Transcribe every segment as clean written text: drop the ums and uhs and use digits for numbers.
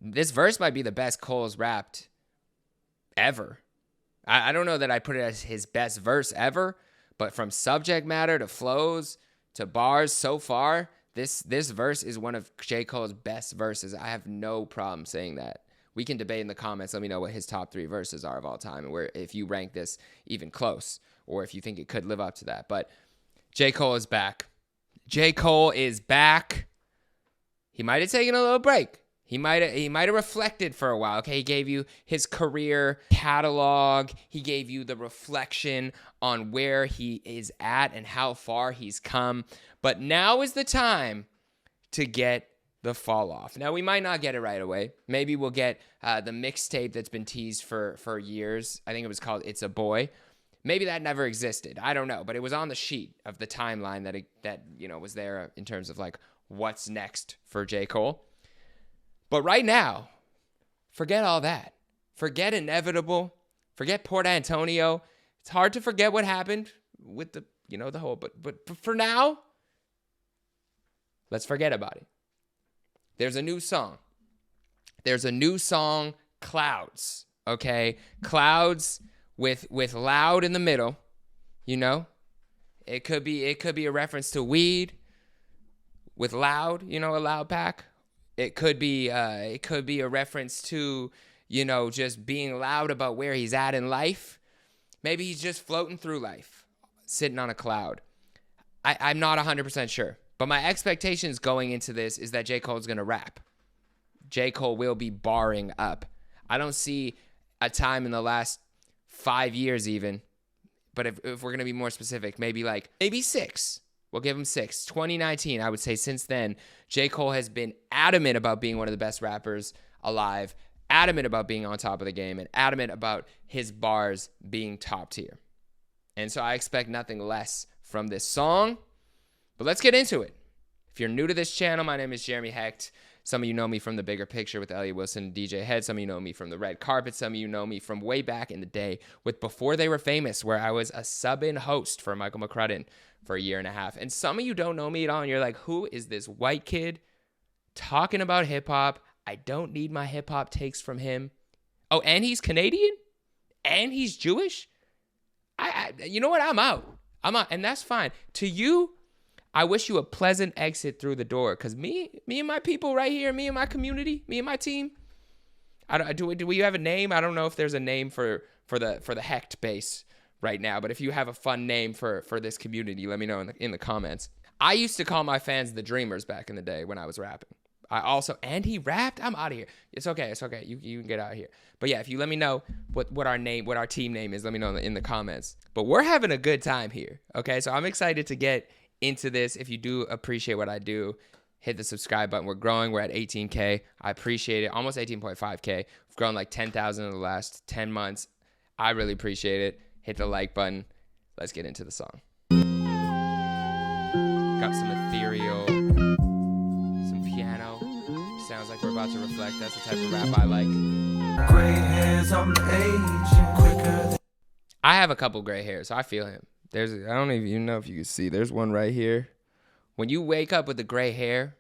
This verse might be the best Cole's rapped ever. I don't know that I put it as his best verse ever, but from subject matter to flows to bars so far, this verse is one of J. Cole's best verses. I have no problem saying that. We can debate in the comments. Let me know what his top 3 verses are of all time, and where if you rank this even close, or if you think it could live up to that. But J. Cole is back. J. Cole is back. He might have taken a little break. He might have reflected for a while. Okay, he gave you his career catalog. He gave you the reflection on where he is at and how far he's come. But now is the time to get the fall off. Now, we might not get it right away. Maybe we'll get the mixtape that's been teased for years. I think it was called It's a Boy. Maybe that never existed. I don't know. But it was on the sheet of the timeline that was there in terms of like what's next for J. Cole. But right now, forget all that. Forget Inevitable. Forget Port Antonio. It's hard to forget what happened with the whole, but for now, let's forget about it. There's a new song. Clouds. Okay? Clouds with loud in the middle. It could be a reference to weed with loud, a loud pack. It could be a reference to, just being loud about where he's at in life. Maybe he's just floating through life, sitting on a cloud. I'm not 100% sure. But my expectations going into this is that J. Cole's going to rap. J. Cole will be barring up. I don't see a time in the last 5 years even, but if we're going to be more specific, maybe 6. We'll give him 6. 2019, I would say since then, J. Cole has been adamant about being one of the best rappers alive, adamant about being on top of the game, and adamant about his bars being top tier. And so I expect nothing less from this song. But let's get into it. If you're new to this channel, my name is Jeremy Hecht. Some of you know me from The Bigger Picture with Elliot Wilson and DJ Head. Some of you know me from The Red Carpet. Some of you know me from way back in the day with Before They Were Famous, where I was a sub-in host for Michael McCrudden for a year and a half. And some of you don't know me at all, and you're like, who is this white kid talking about hip-hop? I don't need my hip-hop takes from him. Oh, and he's Canadian? And he's Jewish? You know what? I'm out. And that's fine. To you, I wish you a pleasant exit through the door, because me and my people right here, me and my community, me and my team. Do we have a name? I don't know if there's a name for the Hecht base right now, but if you have a fun name for this community, let me know in the comments. I used to call my fans the Dreamers back in the day when I was rapping. And he rapped. I'm out of here. It's okay. You can get out of here. But yeah, if you let me know what our team name is, let me know in the comments. But we're having a good time here. Okay, so I'm excited to get into this. If you do appreciate what I do, hit the subscribe button. We're growing. We're at 18K. I appreciate it. Almost 18.5K. We've grown like 10,000 in the last 10 months. I really appreciate it. Hit the like button. Let's get into the song. Got some ethereal, some piano. Sounds like we're about to reflect. That's the type of rap I like. Gray hairs, I'm aging quicker. I have a couple gray hairs, so I feel him. I don't even know if you can see. There's one right here. When you wake up with the gray hair,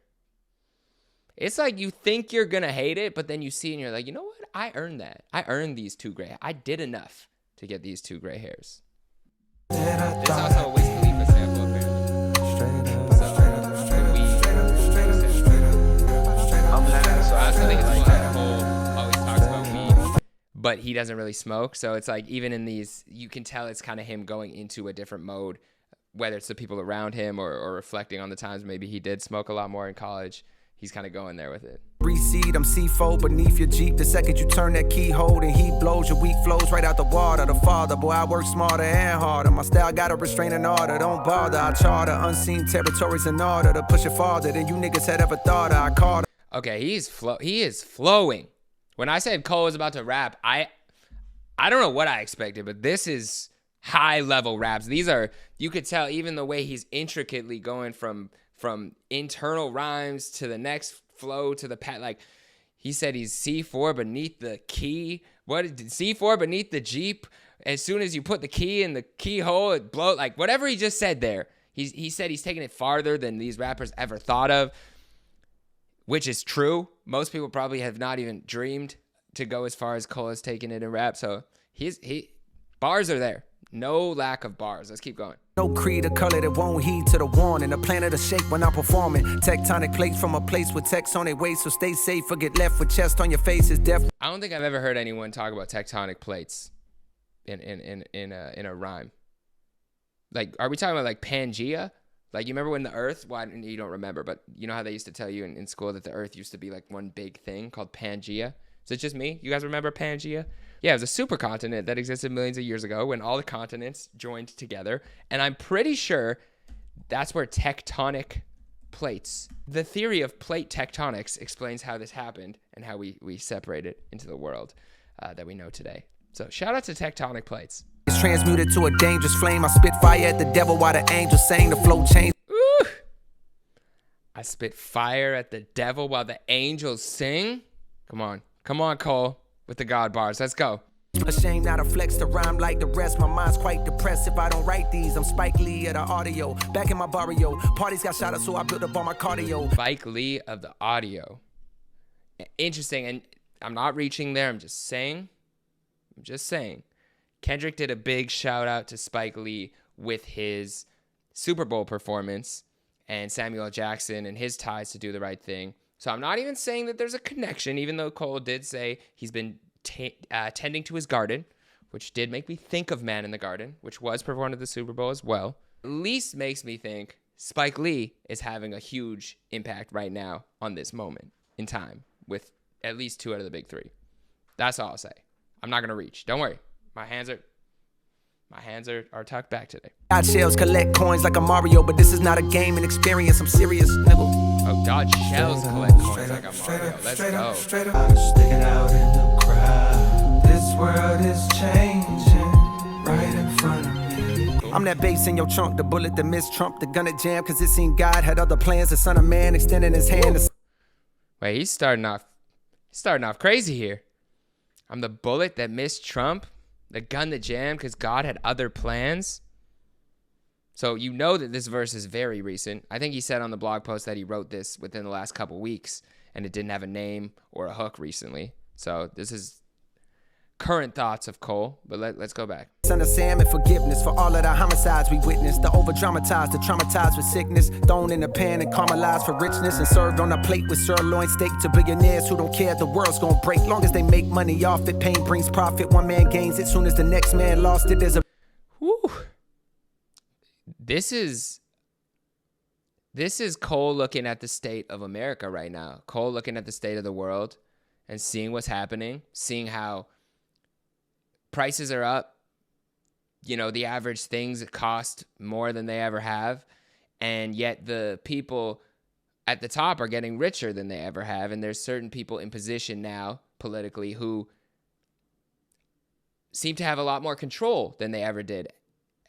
it's like you think you're going to hate it, but then you see and you're like, you know what? I earned that. I earned these 2 gray. I did enough to get these 2 gray hairs. There's also a Wiz Khalifa sample apparently. So I also think it's cool that Cole always talks about weed, but he doesn't really smoke. So it's like even in these, you can tell it's kind of him going into a different mode, whether it's the people around him or reflecting on the times maybe he did smoke a lot more in college. He's kind of going there with it. Reseed, I'm C4 beneath your Jeep. The second you turn that keyhole, and heat blows, your weak flows right out the water. The father, boy, I work smarter and harder. My style got a restraining order, don't bother. I charter unseen territories in order to push it farther than you niggas had ever thought of. I caught. Okay, he is flowing. When I said Cole was about to rap, I don't know what I expected, but this is high level raps. These are, you could tell even the way he's intricately going from internal rhymes to the next flow to the like he said he's C4 beneath the key. What C4 beneath the Jeep? As soon as you put the key in the keyhole, it blows. Like whatever he just said there. He said he's taking it farther than these rappers ever thought of. which is true. Most people probably have not even dreamed to go as far as Cole has taken it in rap. So bars are there. No lack of bars. Let's keep going. No creed or color that won't heed to the warning. The planet of shake when I'm performing. Tectonic plates from a place with text on their waist. So stay safe or get left with chest on your face is death. I don't think I've ever heard anyone talk about tectonic plates in a rhyme. Like, are we talking about like Pangea? Like, you remember when the Earth? Well, you don't remember, but you know how they used to tell you in school that the Earth used to be like one big thing called Pangea? Is it just me? You guys remember Pangea? Yeah, it was a supercontinent that existed millions of years ago when all the continents joined together. And I'm pretty sure that's where tectonic plates, the theory of plate tectonics explains how this happened and how we separated into the world that we know today. So shout out to tectonic plates. It's transmuted to a dangerous flame. I spit fire at the devil while the angels sang. The flow changed. Ooh. I spit fire at the devil while the angels sing. Come on, Cole, with the God bars. Let's go. Ashamed not to flex to rhyme like the rest. My mind's quite depressed if I don't write these. I'm Spike Lee of the audio. Back in my barrio. Parties got shot up, so I built up on my cardio. Spike Lee of the audio. Interesting, and I'm not reaching there. I'm just saying. Kendrick did a big shout out to Spike Lee with his Super Bowl performance and Samuel L. Jackson and his ties to Do the Right Thing. So I'm not even saying that there's a connection, even though Cole did say he's been tending to his garden, which did make me think of Man in the Garden, which was performed at the Super Bowl as well. At least makes me think Spike Lee is having a huge impact right now on this moment in time with at least 2 out of the big 3. That's all I'll say. I'm not going to reach. Don't worry. My hands are tucked back today. Dodge shells collect coins like a Mario, but this is not a game and experience. I'm serious, nigga. Oh, dodge shells collect coins like a Mario. Let's go. Sticking out in the crowd. This world is changing right in front of me. I'm that bass in your trunk, the bullet that missed Trump, the gun that jammed, cause it seemed God had other plans. The son of man extending his hand. Wait, he's starting off crazy here. I'm the bullet that missed Trump. The gun that jammed because God had other plans. So you know that this verse is very recent. I think he said on the blog post that he wrote this within the last couple weeks and it didn't have a name or a hook recently. So this is current thoughts of Cole, but let's go back. Son of Sam and forgiveness for all of the homicides we witnessed. The over-dramatized, the traumatized with sickness. Thrown in the pan and caramelized for richness. And served on a plate with sirloin steak to billionaires who don't care. The world's gonna break. Long as they make money off it. Pain brings profit. One man gains it. Soon as the next man lost it, there's a... Woo. This is Cole looking at the state of America right now. Cole looking at the state of the world and seeing what's happening. Seeing how prices are up. You know, the average things cost more than they ever have. And yet the people at the top are getting richer than they ever have. And there's certain people in position now politically who seem to have a lot more control than they ever did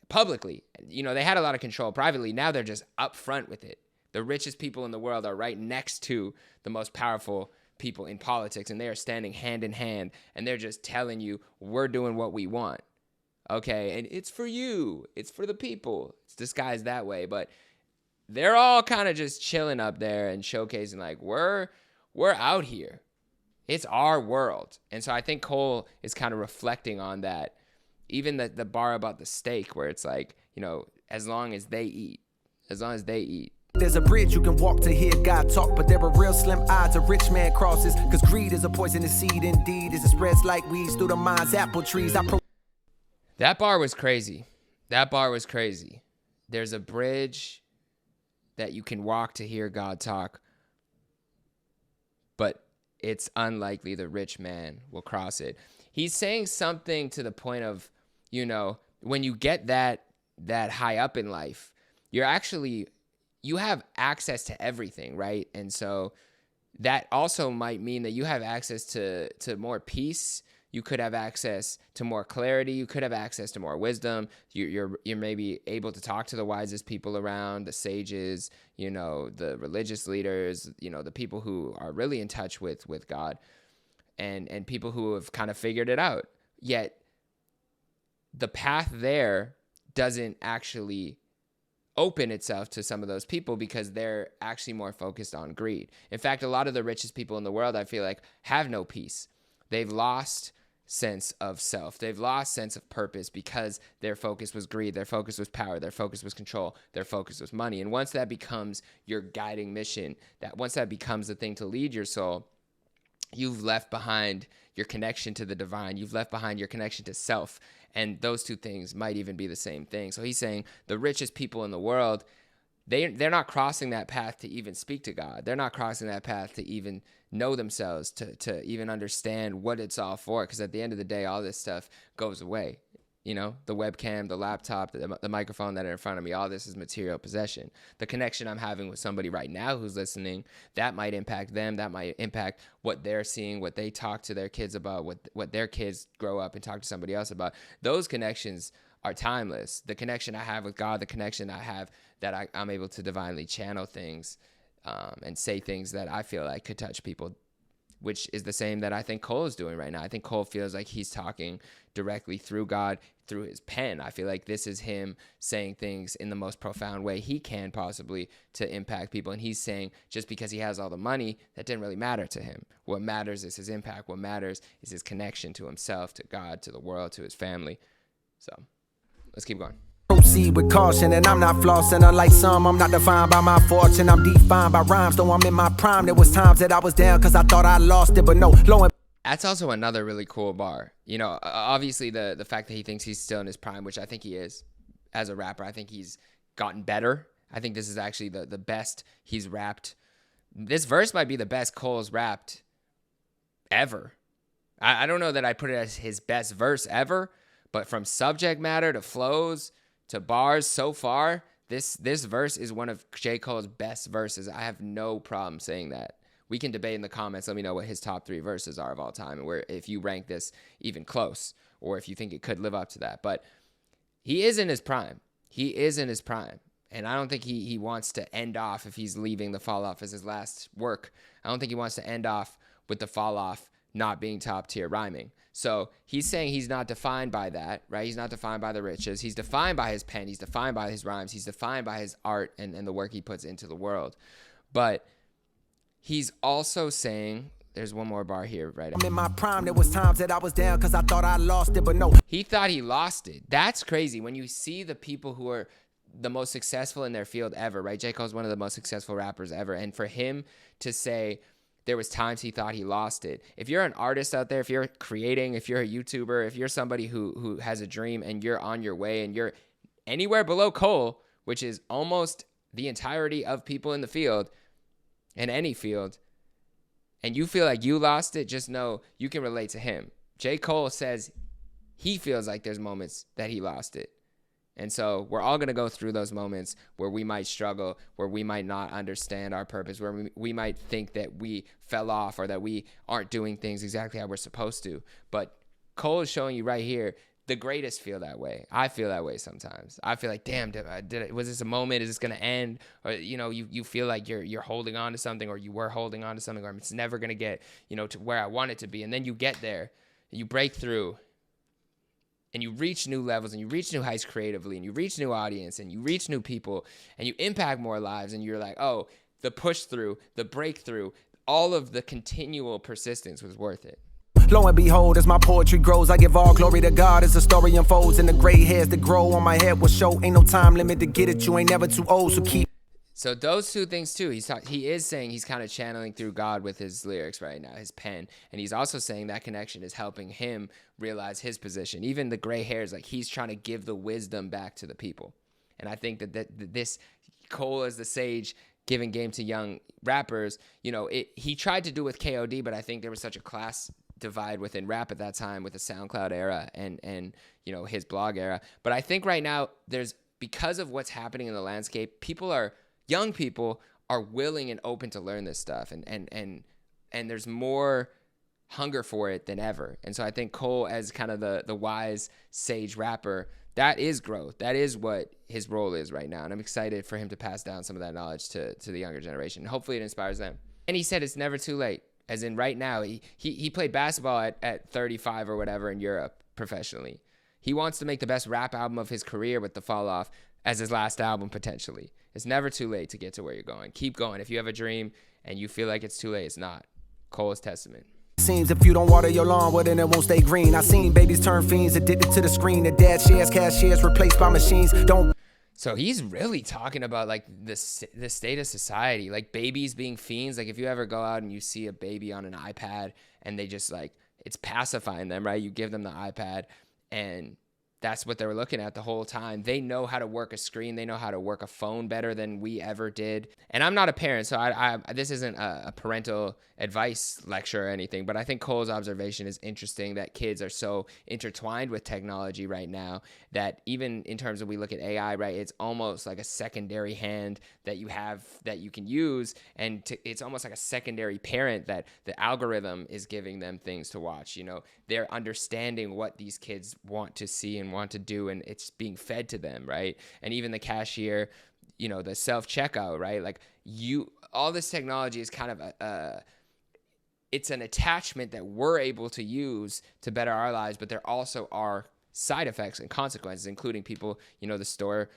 publicly. You know, they had a lot of control privately. Now they're just upfront with it. The richest people in the world are right next to the most powerful people in politics, and they are standing hand in hand, and they're just telling you, we're doing what we want. Okay, and it's for you. It's for the people. It's disguised that way, but they're all kind of just chilling up there and showcasing like, we're out here. It's our world. And so I think Cole is kind of reflecting on that. Even the bar about the steak where it's like, you know, as long as they eat. There's a bridge you can walk to hear God talk, but there are real slim odds a rich man crosses, cause greed is a poisonous seed indeed, as it spreads like weeds through the mind's apple trees. That bar was crazy. There's a bridge that you can walk to hear God talk, but it's unlikely the rich man will cross it. He's saying something to the point of, you know, when you get that high up in life, you have access to everything, right? And so that also might mean that you have access to more peace. You could have access to more clarity. You could have access to more wisdom. You're maybe able to talk to the wisest people around, the sages, you know, the religious leaders, you know, the people who are really in touch with God, and people who have kind of figured it out. Yet the path there doesn't actually open itself to some of those people because they're actually more focused on greed. In fact, a lot of the richest people in the world, I feel like, have no peace. They've lost sense of self. They've lost sense of purpose because their focus was greed, their focus was power, their focus was control, their focus was money. And once that becomes your guiding mission, that once that becomes the thing to lead your soul, you've left behind your connection to the divine. You've left behind your connection to self. And those two things might even be the same thing. So he's saying the richest people in the world, they're not crossing that path to even speak to God. They're not crossing that path to even know themselves, to even understand what it's all for. Because at the end of the day, all this stuff goes away. You know, the webcam, the laptop, the microphone that are in front of me, all this is material possession. The connection I'm having with somebody right now who's listening, that might impact them. That might impact what they're seeing, what they talk to their kids about, what their kids grow up and talk to somebody else about. Those connections are timeless. The connection I have with God, the connection I have that I'm able to divinely channel things and say things that I feel like could touch people, which is the same that I think Cole is doing right now. I think Cole feels like he's talking directly through God, through his pen. I feel like this is him saying things in the most profound way he can possibly to impact people. And he's saying just because he has all the money, that didn't really matter to him. What matters is his impact. What matters is his connection to himself, to God, to the world, to his family. So let's keep going. Proceed with caution, and I'm not flossing. Unlike some, I'm not defined by my fortune. I'm defined by rhymes, though I'm in my prime. There was times that I was down because I thought I lost it, but no, lo and that's also another really cool bar. You know, obviously the fact that he thinks he's still in his prime, which I think he is as a rapper. I think he's gotten better. I think this is actually the best he's rapped. This verse might be the best Cole's rapped ever. I don't know that I put it as his best verse ever, but from subject matter to flows to bars so far, this verse is one of J. Cole's best verses. I have no problem saying that. We can debate in the comments. Let me know what his top 3 verses are of all time, and where if you rank this even close, or if you think it could live up to that. But he is in his prime. He is in his prime. And I don't think he wants to end off, if he's leaving the Fall Off as his last work, I don't think he wants to end off with the Fall Off not being top tier rhyming. So he's saying he's not defined by that, right? He's not defined by the riches. He's defined by his pen. He's defined by his rhymes. He's defined by his art and the work he puts into the world. But he's also saying, there's one more bar here, right? I'm in my prime. There was times that I was down because I thought I lost it, but no. He thought he lost it. That's crazy. When you see the people who are the most successful in their field ever, right? J. Cole's one of the most successful rappers ever. And for him to say there was times he thought he lost it. If you're an artist out there, if you're creating, if you're a YouTuber, if you're somebody who has a dream and you're on your way and you're anywhere below Cole, which is almost the entirety of people in the field, in any field, and you feel like you lost it, just know you can relate to him. J. Cole says he feels like there's moments that he lost it. And so we're all going to go through those moments where we might struggle, where we might not understand our purpose, where we might think that we fell off or that we aren't doing things exactly how we're supposed to. But Cole is showing you right here, the greatest feel that way. I feel that way sometimes. I feel like, damn, was this a moment? Is this going to end? Or, you know, you feel like you're holding on to something, or you were holding on to something, or it's never going to get, you know, to where I want it to be. And then you get there and you break through and you reach new levels and you reach new heights creatively and you reach new audience and you reach new people and you impact more lives. And you're like, oh, the push through, the breakthrough, all of the continual persistence was worth it. Lo and behold, as my poetry grows, I give all glory to God as the story unfolds. And the gray hairs that grow on my head will show. Ain't no time limit to get it. You ain't never too old, so keep. So those two things too, he is saying he's kind of channeling through God with his lyrics right now, his pen. And he's also saying that connection is helping him realize his position. Even the gray hairs, like he's trying to give the wisdom back to the people. And I think that this Cole as the sage giving game to young rappers, you know, he tried to do with KOD, but I think there was such a class divide within rap at that time with the SoundCloud era and you know, his blog era. But I think right now because of what's happening in the landscape, young people are willing and open to learn this stuff, and there's more hunger for it than ever. And so I think Cole, as kind of the wise sage rapper, that is growth. That is what his role is right now. And I'm excited for him to pass down some of that knowledge to the younger generation. Hopefully it inspires them. And he said it's never too late. As in right now, he played basketball at 35 or whatever in Europe professionally. He wants to make the best rap album of his career with The Fall Off as his last album potentially. It's never too late to get to where you're going. Keep going. If you have a dream and you feel like it's too late, it's not. Cole is testament. Seems if you don't water your lawn, well then it won't stay green. I seen babies turn fiends, addicted to the screen. The dad shares, cashiers replaced by machines. Don't. So he's really talking about like the state of society, like babies being fiends. Like if you ever go out and you see a baby on an iPad and they just like, it's pacifying them, right? You give them the iPad and that's what they were looking at the whole time. They know how to work a screen. They know how to work a phone better than we ever did. And I'm not a parent, so this isn't a parental advice lecture or anything, but I think Cole's observation is interesting that kids are so intertwined with technology right now that even in terms of we look at AI, right, it's almost like a secondary hand that you have that you can use. And it's almost like a secondary parent that the algorithm is giving them things to watch. You know, they're understanding what these kids want to see and want to do, and it's being fed to them, right? And even the cashier, you know, the self-checkout, right? Like all this technology is kind of it's an attachment that we're able to use to better our lives, but there also are side effects and consequences, including people, you know, the store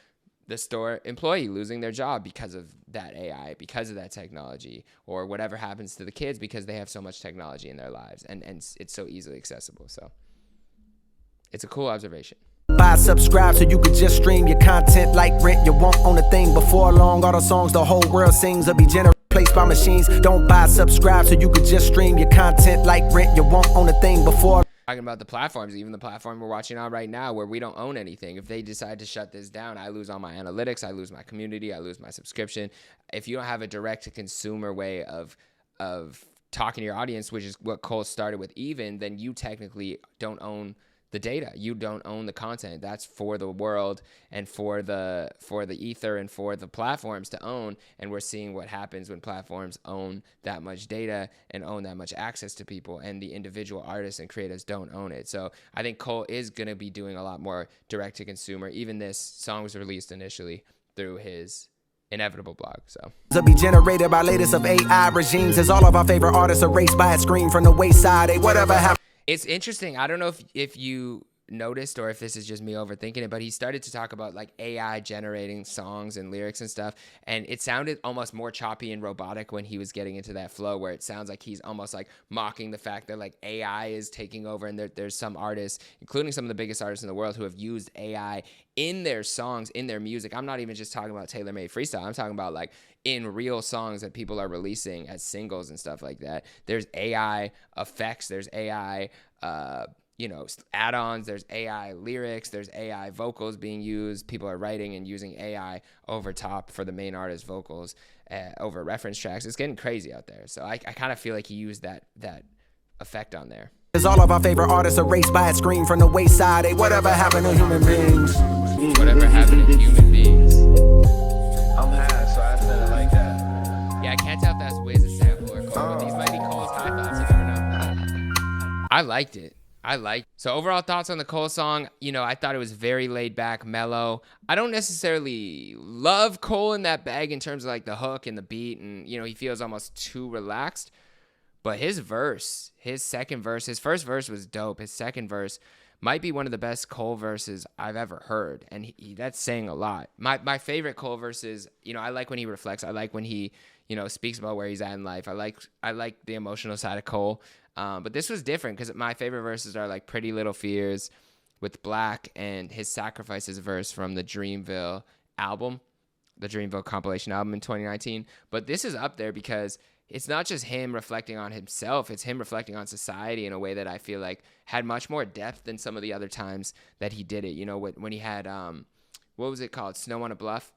employee losing their job because of that AI, because of that technology, or whatever happens to the kids because they have so much technology in their lives and it's so easily accessible. So it's a cool observation. Buy, subscribe so you could just stream your content like rent. You won't own a thing before long. All the songs the whole world sings will be replaced by machines. Don't buy, subscribe so you could just stream your content like rent. You won't own a thing before. Talking about the platforms, even the platform we're watching on right now where we don't own anything. If they decide to shut this down, I lose all my analytics, I lose my community, I lose my subscription. If you don't have a direct-to-consumer way of talking to your audience, which is what Cole started with even, then you technically don't own the data. You don't own the content. That's for the world and for the ether and for the platforms to own. And we're seeing what happens when platforms own that much data and own that much access to people, and the individual artists and creatives don't own it. So I think Cole is going to be doing a lot more direct to consumer. Even this song was released initially through his Inevitable blog. So to be generated by latest of AI regimes, as all of our favorite artists erased by a screen from the wayside. Whatever happened. It's interesting. I don't know if you noticed or if this is just me overthinking it, but he started to talk about like AI generating songs and lyrics and stuff, and it sounded almost more choppy and robotic when he was getting into that flow, where it sounds like he's almost like mocking the fact that like AI is taking over, and there's some artists, including some of the biggest artists in the world, who have used AI in their songs, in their music. I'm not even just talking about tailor-made freestyle. I'm talking about like in real songs that people are releasing as singles and stuff like that. There's AI effects, there's AI add-ons, there's AI lyrics, there's AI vocals being used. People are writing and using AI over top for the main artist vocals over reference tracks. It's getting crazy out there. So I kind of feel like he used that effect on there. As all of our favorite artists erased by a screen from the wayside. Whatever happened to human beings? Whatever happened to human beings? I'm high, so I said it like that. Yeah, I can't tell if that's Wiz's sample or Cole, but these might be Cole's high thoughts. You never know. I liked it. So overall thoughts on the Cole song, I thought it was very laid back, mellow. I don't necessarily love Cole in that bag in terms of like the hook and the beat, and he feels almost too relaxed. But his second verse, his first verse was dope. His second verse might be one of the best Cole verses I've ever heard, and that's saying a lot. My favorite Cole verses, I like when he reflects. I like when he, speaks about where he's at in life. I like the emotional side of Cole. But this was different because my favorite verses are like Pretty Little Fears with Black and his Sacrifices verse from the Dreamville album, the Dreamville compilation album in 2019. But this is up there because it's not just him reflecting on himself, it's him reflecting on society in a way that I feel like had much more depth than some of the other times that he did it. When he had, what was it called? Snow on a Bluff,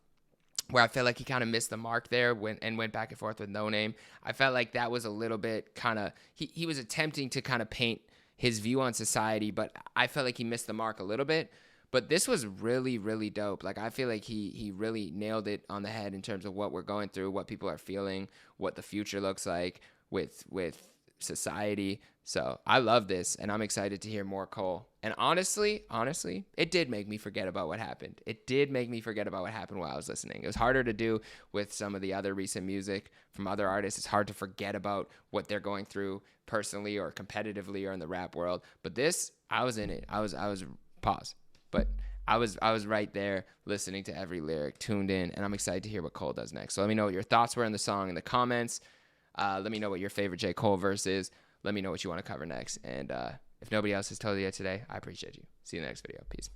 where I felt like he kind of missed the mark there and went back and forth with No Name. I felt like that was a little bit kind of, he was attempting to kind of paint his view on society, but I felt like he missed the mark a little bit. But this was really, really dope. Like, I feel like he really nailed it on the head in terms of what we're going through, what people are feeling, what the future looks like with society. So I love this, and I'm excited to hear more Cole. And honestly, it did make me forget about what happened. It did make me forget about what happened while I was listening. It was harder to do with some of the other recent music from other artists. It's hard to forget about what they're going through personally or competitively or in the rap world. But this, I was in it. I was pause. But I was right there listening to every lyric, tuned in, and I'm excited to hear what Cole does next. So let me know what your thoughts were in the song in the comments. Let me know what your favorite J. Cole verse is. Let me know what you want to cover next. And if nobody else has told you yet today, I appreciate you. See you in the next video. Peace.